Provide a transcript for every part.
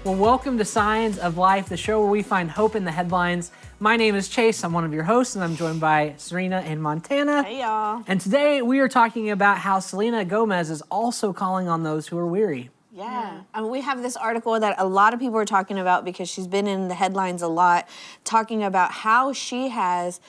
Well, welcome to Signs of Life, the show where we find hope in the headlines. My name is Chase. I'm one of your hosts, and I'm joined by Serena and Montana. Hey, y'all. And today we are talking about how Selena Gomez is also calling on those who are weary. Yeah. I mean, we have this article that a lot of people are talking about because she's been in the headlines a lot, talking about how she has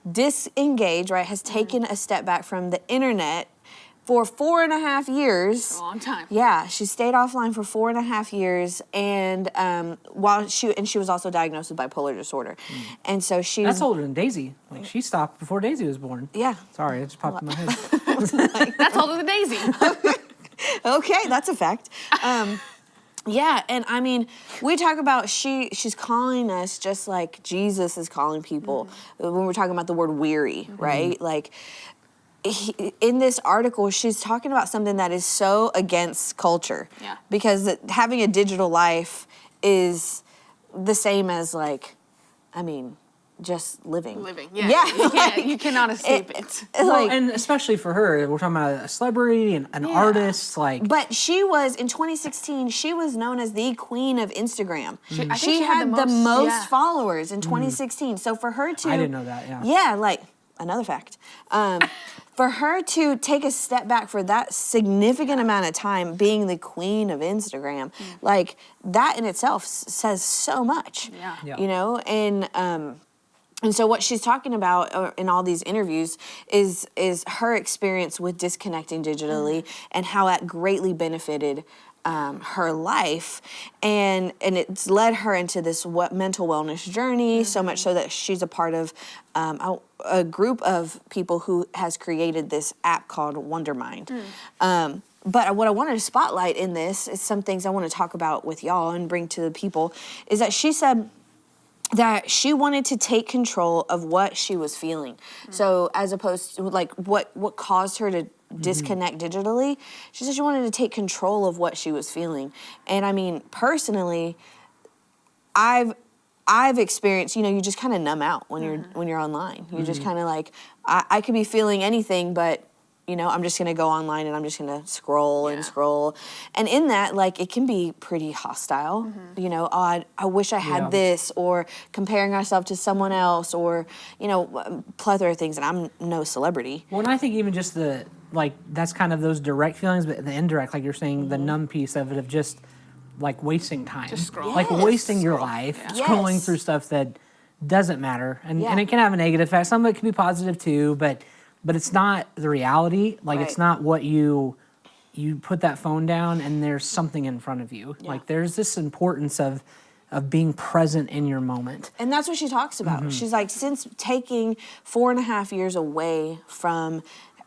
disengaged, right, has taken a step back from the internet for 4.5 years. A long time. Yeah, she stayed offline for 4.5 years, and she was also diagnosed with bipolar disorder, and so That's older than Daisy. Like, she stopped before Daisy was born. Yeah. Sorry, it just popped in my head. That's older than Daisy. Okay, that's a fact. Yeah, and I mean, we talk about she's calling us just like Jesus is calling people when we're talking about the word weary, right? Like, in this article, she's talking about something that is so against culture. Yeah. Because having a digital life is the same as, like, I mean, just living. Yeah. Yeah. You cannot escape it. Well, and especially for her, we're talking about a celebrity and an artist, like. But she was, in 2016, she was known as the queen of Instagram. I think She had the most yeah. followers in 2016. So for her to... I didn't know that, yeah. Yeah, like, another fact. For her to take a step back for that significant amount of time being the queen of Instagram, like, that in itself says so much. Yeah. You know? And so what she's talking about in all these interviews is her experience with disconnecting digitally and how that greatly benefited her life, and it's led her into this mental wellness journey, so much so that she's a part of a group of people who has created this app called Wondermind. But what I wanted to spotlight in this is some things I want to talk about with y'all and bring to the people, is that she said that she wanted to take control of what she was feeling. So as opposed to, like, what caused her to disconnect digitally, she said she wanted to take control of what she was feeling. And I mean, personally, I've experienced, you just kind of numb out when you're online. You just kind of like, I could be feeling anything, but I'm just going to go online and I'm just going to scroll and scroll. And in that, like, it can be pretty hostile. I wish I had this, or comparing ourselves to someone else, or, plethora of things. And I'm no celebrity. Well, and I think even just that's kind of those direct feelings, but the indirect, like you're saying, the numb piece of it, of just, like, wasting time. Just scrolling. Like, wasting your life, scrolling through stuff that doesn't matter. And it can have a negative effect. Some of it can be positive, too, but it's not the reality. Like, it's not what you put that phone down and there's something in front of you. Yeah. Like, there's this importance of being present in your moment. And that's what she talks about. She's like, since taking 4.5 years away from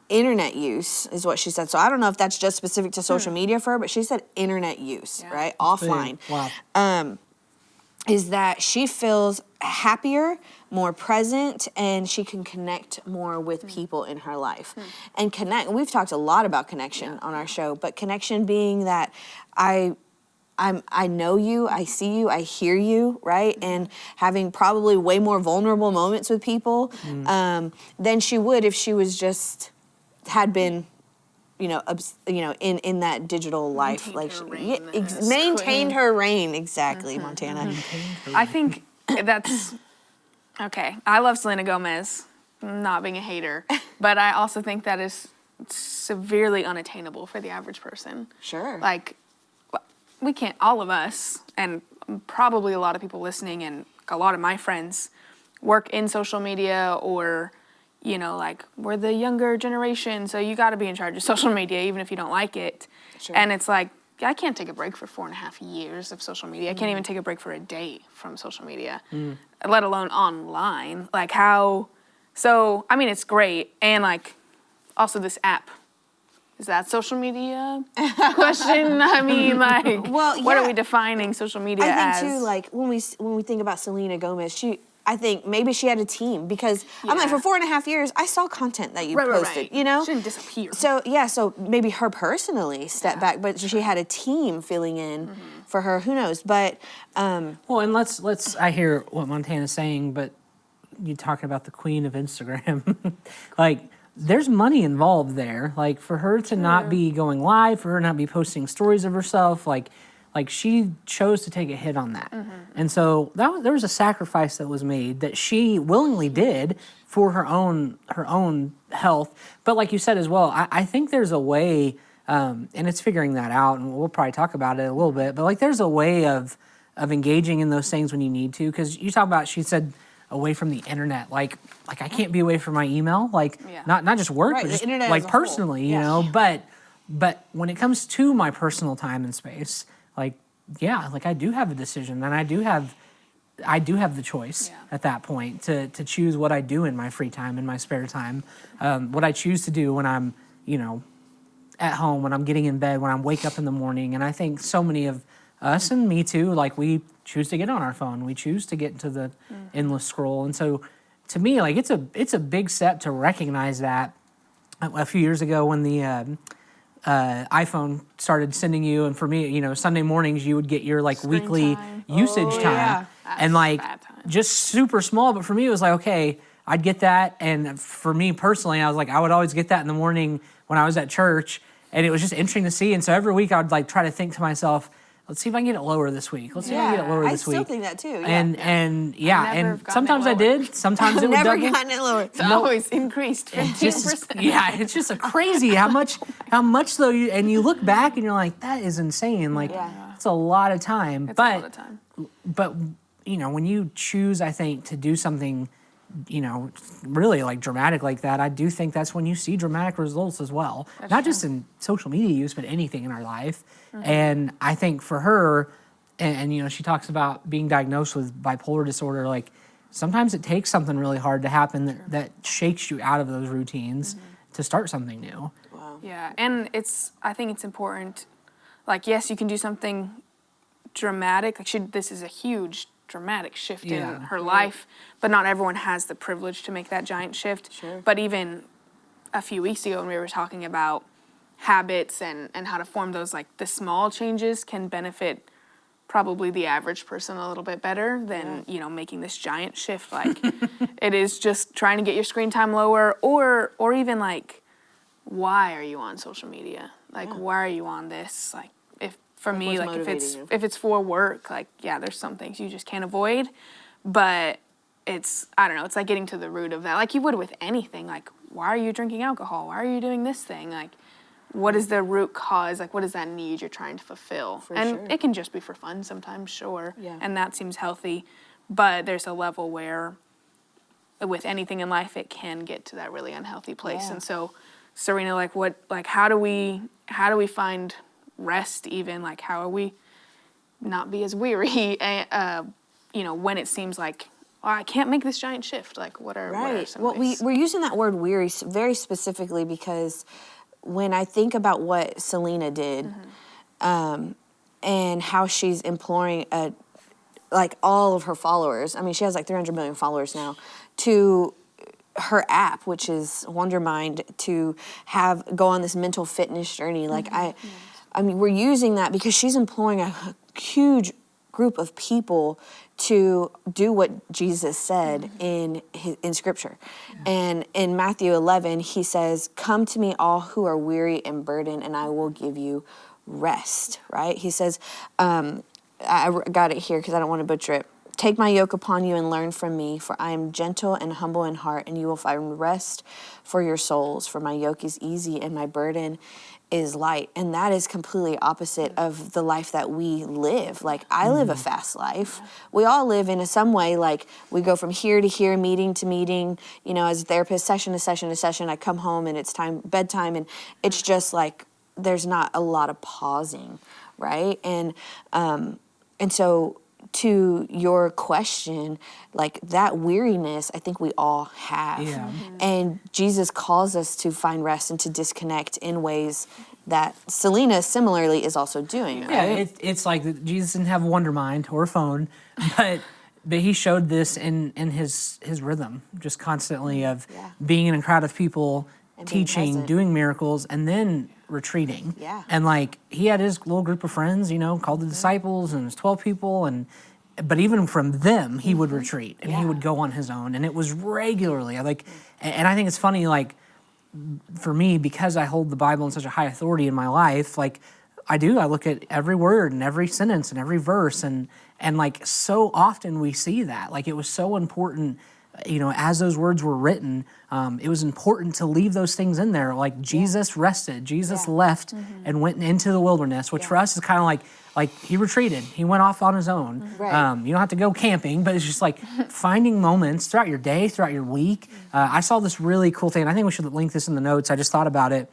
internet use, is what she said. So I don't know if that's just specific to social media for her, but she said internet use, right? Offline. Wow. Is that she feels happier, more present, and she can connect more with people in her life. And we've talked a lot about connection on our show, but connection being that I know you, I see you, I hear you, right? And having probably way more vulnerable moments with people than she would if she was just had been in that digital life, like maintained her reign. Exactly, Montana. I think that's okay. I love Selena Gomez, not being a hater, but I also think that is severely unattainable for the average person. Sure. Like, we can't, all of us, and probably a lot of people listening, and a lot of my friends work in social media, or like, we're the younger generation, so you got to be in charge of social media, even if you don't like it. Sure. And it's like, I can't take a break for 4.5 years of social media. I can't even take a break for a day from social media, let alone online. Like, how? So, I mean, it's great. And, like, also this app. Is that social media? Question. I mean, like, what are we defining social media as? I think, too, like, when we think about Selena Gomez, I think maybe she had a team, because I'm like, for 4.5 years, I saw content that you posted, She didn't disappear. So maybe her personally stepped back, but she had a team filling in for her. Who knows? But well, and let's. I hear what Montana's saying, but you talking about the queen of Instagram, like, there's money involved there. Like, for her to not be going live, for her not be posting stories of herself, like like she chose to take a hit on that. And so there was a sacrifice that was made that she willingly did for her own health. But like you said as well, I think there's a way, and it's figuring that out, and we'll probably talk about it a little bit, but like there's a way of engaging in those things when you need to. Because you talk about, she said, away from the internet, like I can't be away from my email, like not just work, Right, but the just internet like as a whole. personally, you know. But when it comes to my personal time and space, like like I do have a decision, and I do have the choice at that point to choose what I do in my free time, in my spare time, what I choose to do when I'm, at home, when I'm getting in bed, when I wake up in the morning. And I think so many of us, and me too, like we choose to get on our phone, we choose to get into the endless scroll. And so to me, like it's a big step to recognize that. A few years ago when the iPhone started sending you, and for me, Sunday mornings you would get your like Screen weekly time. usage time, yeah. and like bad time. just super small. But for me, it was like, okay, I'd get that, and for me personally, I was like, I would always get that in the morning when I was at church, and it was just interesting to see. And so every week I would like try to think to myself, let's see if I can get it lower this week. Let's see if I can get it lower this week. I still think that too. Yeah. And never have gotten sometimes it I lower. did. Sometimes it I've would never double. gotten it lower. It's always increased 15%. It's just crazy how much though. You look back and you're like, that is insane. Like it's a lot of time. It's a lot of time. But when you choose, I think, to do something, really like dramatic like that, I do think that's when you see dramatic results as well. Not just in social media use, but anything in our life. And I think for her, and she talks about being diagnosed with bipolar disorder, like sometimes it takes something really hard to happen that shakes you out of those routines to start something new. Wow. Yeah, and I think it's important, like, yes, you can do something dramatic, like this is a huge dramatic shift in her life, but not everyone has the privilege to make that giant shift. Sure. But even a few weeks ago when we were talking about habits and how to form those, like the small changes can benefit probably the average person a little bit better than making this giant shift. Like it is just trying to get your screen time lower, or even like, why are you on social media? Like why are you on this? Like for me, like if it's for work, like there's some things you just can't avoid, but it's like getting to the root of that, like you would with anything. Like why are you drinking alcohol? Why are you doing this thing? Like what is the root cause? Like what is that need you're trying to fulfill? It can just be for fun sometimes, sure, and that seems healthy, but there's a level where with anything in life it can get to that really unhealthy place. And so Serena, how do we find rest, even like how are we not be as weary when it seems like I can't make this giant shift? Like what are some ways? We're using that word weary very specifically because when I think about what Selena did and how she's imploring like all of her followers, I mean she has like 300 million followers now, to her app, which is Wondermind, to go on this mental fitness journey. Like I mean, we're using that because she's employing a huge group of people to do what Jesus said in Scripture. And in Matthew 11, he says, "Come to me, all who are weary and burdened, and I will give you rest." Right? He says, I got it here because I don't want to butcher it. "Take my yoke upon you and learn from me, for I am gentle and humble in heart, and you will find rest for your souls. For my yoke is easy and my burden is light." And that is completely opposite of the life that we live. Like I live a fast life. We all live in some way, like we go from here to here, meeting to meeting, as a therapist, session to session to session. I come home and it's bedtime, and it's just like there's not a lot of pausing, right? And so to your question, like that weariness, I think we all have. Yeah. And Jesus calls us to find rest and to disconnect in ways that Selena similarly is also doing, right? Yeah, it's like Jesus didn't have Wondermind or a phone, but he showed this in his rhythm, just constantly of being in a crowd of people, and teaching, doing miracles, and then retreating. Yeah. And like he had his little group of friends, called the disciples, and it was 12 people, but even from them he would retreat and he would go on his own, and it was regularly. And I think it's funny, like for me, because I hold the Bible in such a high authority in my life, like I do. I look at every word and every sentence and every verse, and like so often we see that. Like it was so important, as those words were written, it was important to leave those things in there. Like Jesus rested, Jesus left and went into the wilderness, which for us is kind of like he retreated. He went off on his own. Right. You don't have to go camping, but it's just like finding moments throughout your day, throughout your week. I saw this really cool thing. I think we should link this in the notes. I just thought about it.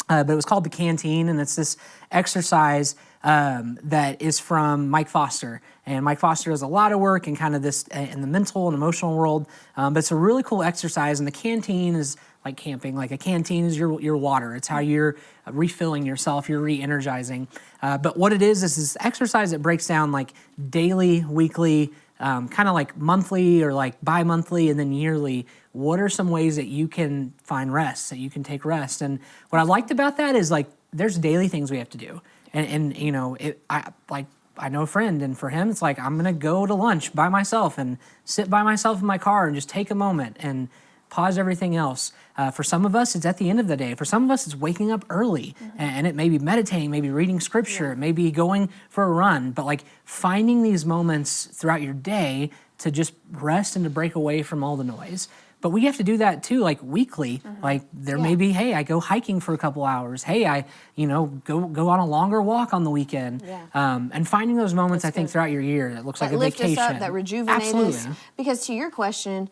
But it was called the Canteen, and it's this exercise that is from Mike Foster. And Mike Foster does a lot of work in kind of this in the mental and emotional world. But it's a really cool exercise, and the canteen is like camping. Like a canteen is your water. It's how you're refilling yourself, you're re-energizing. But what it is this exercise that breaks down like daily, weekly, kind of like monthly or like bi-monthly and then yearly. What are some ways that you can find rest, that you can take rest? And what I liked about that is like there's daily things we have to do. And I know a friend, and for him it's like I'm gonna go to lunch by myself and sit by myself in my car and just take a moment and pause everything else. For some of us, it's at the end of the day. For some of us, it's waking up early, and it may be meditating, maybe reading scripture, maybe going for a run, but like finding these moments throughout your day to just rest and to break away from all the noise. But we have to do that too, like weekly. Like there may be, hey, I go hiking for a couple hours. Hey, I, go on a longer walk on the weekend. And finding those moments, I think, throughout your year that looks like a lift vacation. us up, that rejuvenate us. Because to your question,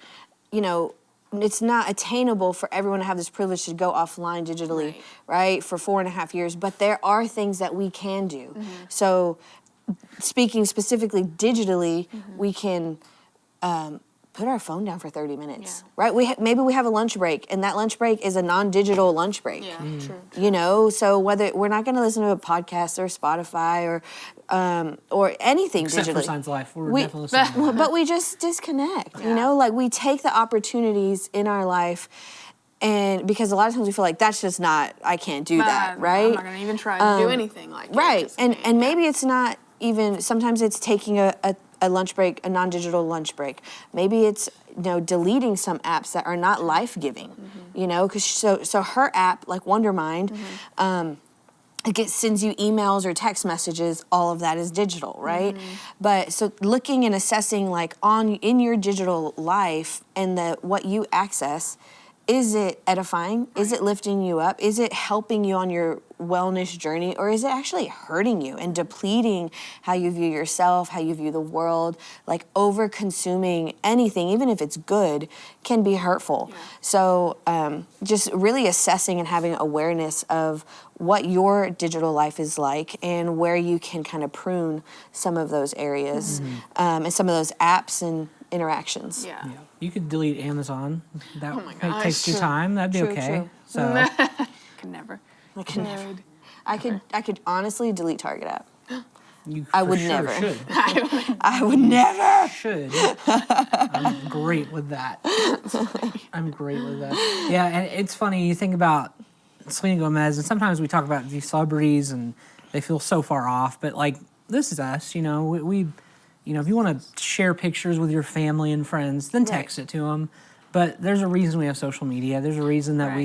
it's not attainable for everyone to have this privilege to go offline digitally, right, for 4.5 years. But there are things that we can do. So speaking specifically digitally, we can put our phone down for 30 minutes, right? Maybe we have a lunch break, and that lunch break is a non-digital lunch break. True. So whether we're not going to listen to a podcast or Spotify or anything Except digitally. for Science Life, we're definitely listening to that. But we just disconnect, like we take the opportunities in our life, and because a lot of times we feel like that's just not, I can't do that, right? I'm not going to even try to do anything like it. Right, and maybe it's not even, sometimes it's taking a lunch break, a non-digital lunch break. Maybe it's deleting some apps that are not life-giving, because so her app, like Wondermind, it sends you emails or text messages. All of that is digital, right? But so looking and assessing like in your digital life and what you access, is it edifying? Is it lifting you up? Is it helping you on your wellness journey, or is it actually hurting you and depleting how you view yourself, how you view the world? Like over-consuming anything, even if it's good, can be hurtful. So just really assessing and having awareness of what your digital life is like and where you can kind of prune some of those areas and some of those apps and interactions. Yeah. You could delete Amazon. That takes True. your time. That'd be True, okay. true. So Could never. I could never. I could honestly delete Target app. you I for would sure never. should. I would never. Should. I'm great with that. I'm great with that. Yeah, and it's funny, you think about Selena Gomez, and sometimes we talk about these celebrities and they feel so far off, but like, this is us, we if you want to share pictures with your family and friends, then text it to them. But there's a reason we have social media. There's a reason that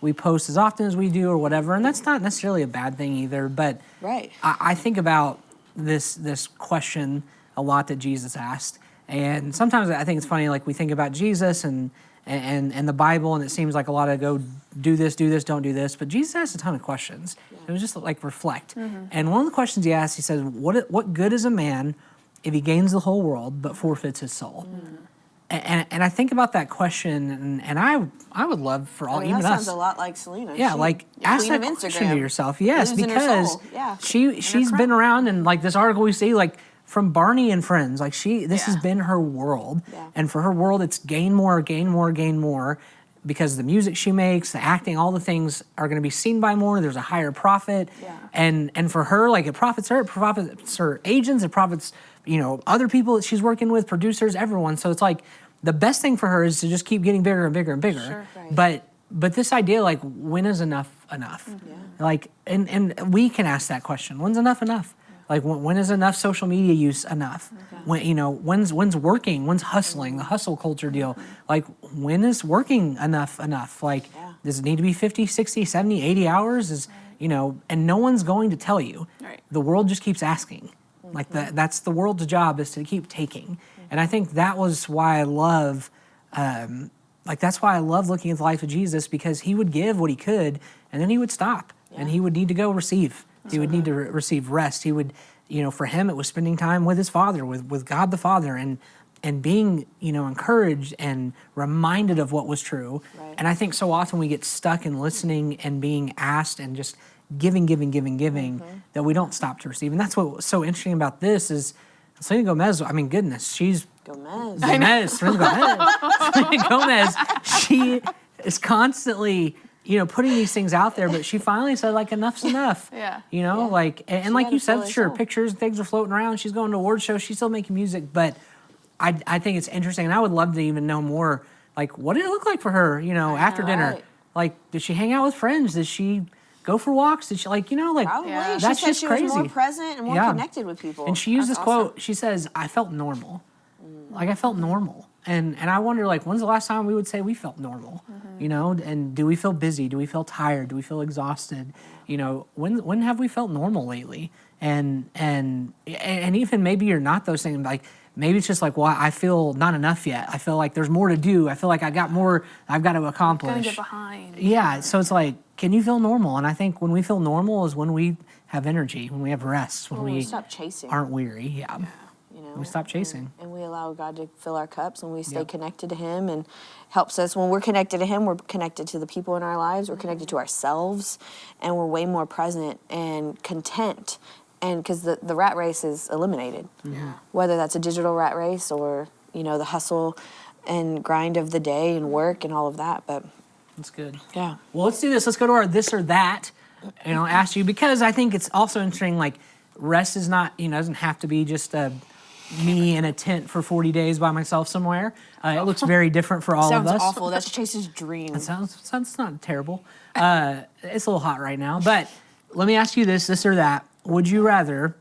we post as often as we do or whatever, and that's not necessarily a bad thing either. But I think about this question a lot that Jesus asked, and sometimes I think it's funny. Like we think about Jesus and the Bible, and it seems like a lot of go do this, don't do this. But Jesus asked a ton of questions. It was just like reflect. And one of the questions he asked, he says, "What good is a man if he gains the whole world but forfeits his soul?" And I think about that question, and I would love for all, even that us. sounds a lot like Selena. Yeah, ask that question to yourself. Yes, losing her because soul. she's been around, and like this article we see, like from Barney and Friends, like this has been her world, and for her world, it's gain more, because the music she makes, the acting, all the things are going to be seen by more. There's a higher profit, and for her, like it profits her agents, it profits other people that she's working with, producers, everyone. So it's like the best thing for her is to just keep getting bigger and bigger and bigger. Sure, right. But this idea, like, when is enough enough? Like, and we can ask that question. When's enough enough? Like, when is enough social media use enough? When when's working? When's hustling? The hustle culture deal. Like, when is working enough enough? Like, does it need to be 50, 60, 70, 80 hours? and no one's going to tell you. Right. The world just keeps asking. Like that's the world's job, is to keep taking. And I think that was why I love, that's why I love looking at the life of Jesus, because he would give what he could, and then he would stop, and he would need to go receive. He would need to receive rest. He would, for him, it was spending time with his Father, with God the Father, and being, encouraged and reminded of what was true. Right. And I think so often we get stuck in listening and being asked and just giving, that we don't stop to receive. And that's what was so interesting about this is Selena Gomez, goodness, she's... Selena Gomez, she is constantly, putting these things out there, but she finally said, enough's enough. Yeah. And like you said, sure, pictures and things are floating around. She's going to award shows. She's still making music, but I think it's interesting, and I would love to even know more, what did it look like for her, after dinner? Right. Did she hang out with friends? Did she go for walks? Did she, Probably. Yeah. That's She said just she crazy. was more present and more connected with people. And she used That's this quote. She says, I felt normal. I felt normal. And I wonder, when's the last time we would say we felt normal? And do we feel busy? Do we feel tired? Do we feel exhausted? When have we felt normal lately? And even maybe you're not those things, maybe it's just I feel not enough yet. I feel like there's more to do. I feel like I got more I've got to accomplish. Gonna get behind. Yeah, so it's can you feel normal? And I think when we feel normal is when we have energy, when we have rest, when we stop chasing. aren't weary. Yeah. We stop chasing. And we allow God to fill our cups, and we stay connected to him, and helps us. When we're connected to him, we're connected to the people in our lives, we're connected to ourselves, and we're way more present and content. And because the rat race is eliminated. Yeah. Whether that's a digital rat race or, the hustle and grind of the day and work and all of that. But that's good. Yeah. Well, let's do this. Let's go to our this or that. And I'll ask you, because I think it's also interesting, rest is not, doesn't have to be just me in a tent for 40 days by myself somewhere. It looks very different for all of us. Sounds awful. That's Chase's dream. It sounds not terrible. It's a little hot right now. But let me ask you this or that. Would you rather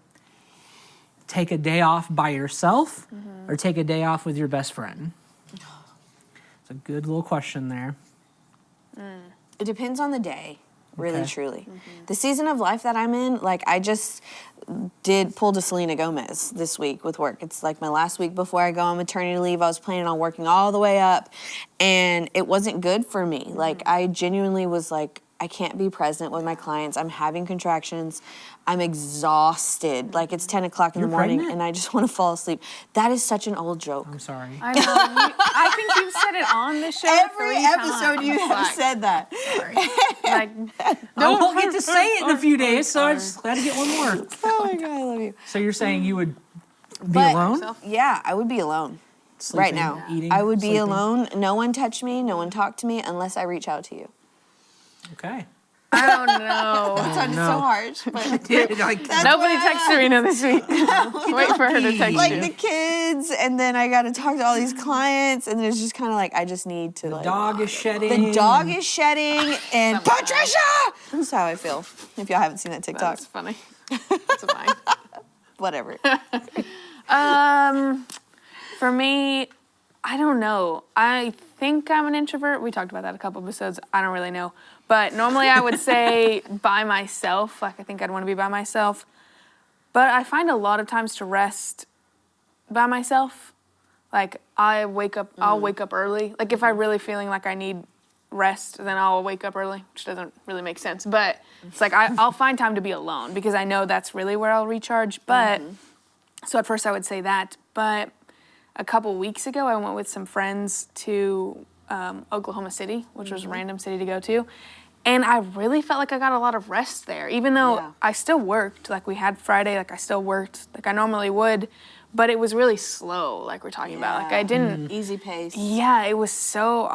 take a day off by yourself or take a day off with your best friend? It's a good little question there. It depends on the day, really, Okay. truly. The season of life that I'm in, I just pulled a Selena Gomez this week with work. It's my last week before I go on maternity leave. I was planning on working all the way up, and it wasn't good for me. I genuinely was I can't be present with my clients. I'm having contractions. I'm exhausted. It's 10 o'clock in You're the morning, pregnant? and I just want to fall asleep. That is such an old joke. I'm sorry. I know. I think you've said it on this show Every 3 episode times. you have said that. Sorry. I won't get to say it in a few days, so I just got to get one more. Oh my God, I love you. So you're saying you would be But- alone? Yeah, I would be alone. Sleeping, right now. eating, I would be sleeping? alone. No one touch me. No one talk to me unless I reach out to you. Okay. I don't know. That sounded no. so harsh. But Nobody texted Serena this week. Wait for her to text like you. the kids, and then I got to talk to all these clients, and it's just kind of I just need to The dog is shedding. The dog is shedding, and Patricia! That's how I feel. If y'all haven't seen that TikTok. That's funny. That's fine. Whatever. For me, I don't know. I think I'm an introvert. We talked about that a couple episodes. I don't really know. But normally I would say by myself. I think I'd want to be by myself. But I find a lot of times to rest by myself. I'll wake up early. If I'm really feeling like I need rest, then I'll wake up early, which doesn't really make sense. But it's I'll find time to be alone because I know that's really where I'll recharge. But so at first I would say that. But a couple weeks ago, I went with some friends to Oklahoma City, which was a random city to go to. And I really felt like I got a lot of rest there, even though I still worked. We had Friday, I still worked like I normally would. But it was really slow, we're talking about. I didn't... Easy pace. Yeah, it was so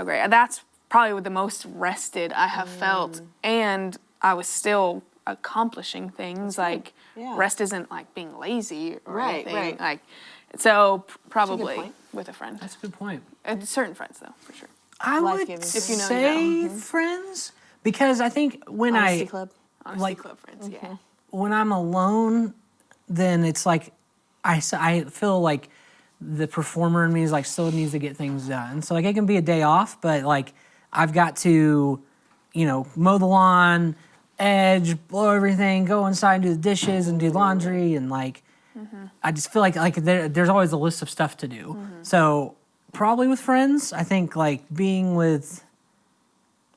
great. That's probably the most rested I have felt. And I was still accomplishing things. Rest isn't being lazy or anything. Right. So probably point. with a friend. That's a good point. Certain friends, though, for sure. I would Life-giving. If you know, say you know. friends, because I think when Honesty Club. Honesty Club friends, yeah. when I'm alone, then it's I feel like the performer in me is still needs to get things done. So it can be a day off, but I've got to, mow the lawn, edge, blow everything, go inside and do the dishes and do laundry, and like, I just feel like there's always a list of stuff to do. So probably with friends, I think like being with.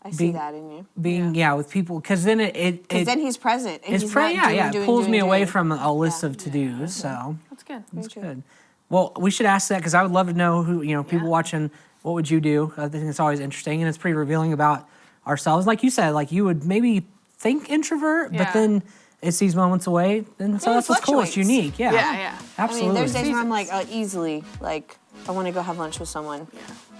I see that in you. Being with people, because then because then he's present. And he's it pulls me away from a list of to dos. So That's good. that's good. Well, we should ask that because I would love to know who people watching. What would you do? I think it's always interesting, and it's pretty revealing about ourselves. Like you said, like you would maybe think introvert, but then it's these moments away, and so that's what's cool. It's unique. Yeah. Absolutely. I mean, there's days where I'm like easily like I want to go have lunch with someone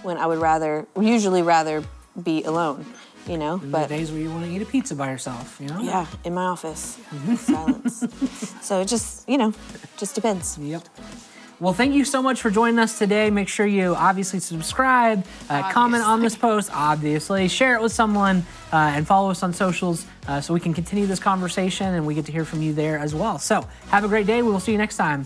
when I would usually rather be alone, And but the days where you want to eat a pizza by yourself, Yeah, in my office, silence. So it just just depends. Yep. Well, thank you so much for joining us today. Make sure you obviously subscribe, comment on this post, obviously, share it with someone, and follow us on socials so we can continue this conversation and we get to hear from you there as well. So have a great day. We will see you next time.